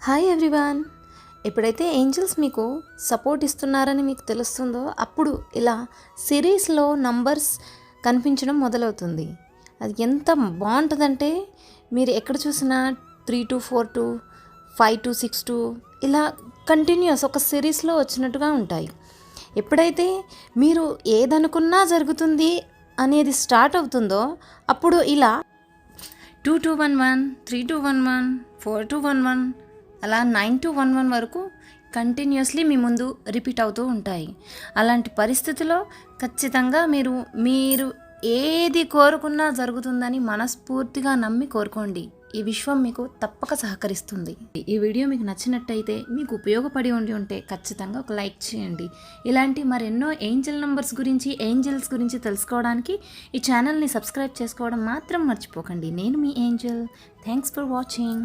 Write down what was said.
Hi everyone. ఎప్పుడైతే angels మీకు support ఇస్తున్నారని మీకు తెలుస్తుందో అప్పుడు ఇలా సిరీస్లో నంబర్స్ కనిపించడం మొదలవుతుంది. అది ఎంత బాగుంటుందంటే మీరు ఎక్కడ చూసినా 3242 5262 ఇలా కంటిన్యూస్ ఒక సిరీస్లో వచ్చినట్టుగా ఉంటాయి. ఎప్పుడైతే మీరు ఏదనుకున్నా జరుగుతుంది అనేది స్టార్ట్ అవుతుందో అప్పుడు ఇలా 2211 3211 4211 అలా 9211 వరకు కంటిన్యూస్లీ మీ ముందు రిపీట్ అవుతూ ఉంటాయి. అలాంటి పరిస్థితిలో ఖచ్చితంగా మీరు ఏది కోరుకున్నా జరుగుతుందని మనస్ఫూర్తిగా నమ్మి కోరుకోండి. ఈ విశ్వం మీకు తప్పక సహకరిస్తుంది. ఈ వీడియో మీకు నచ్చినట్టయితే, మీకు ఉపయోగపడి ఉంటే ఖచ్చితంగా ఒక లైక్ చేయండి. ఇలాంటి మరెన్నో ఏంజల్ నంబర్స్ గురించి, ఏంజల్స్ గురించి తెలుసుకోవడానికి ఈ ఛానల్ని సబ్స్క్రైబ్ చేసుకోవడం మాత్రం మర్చిపోకండి. నేను మీ ఏంజల్. Thanks for watching.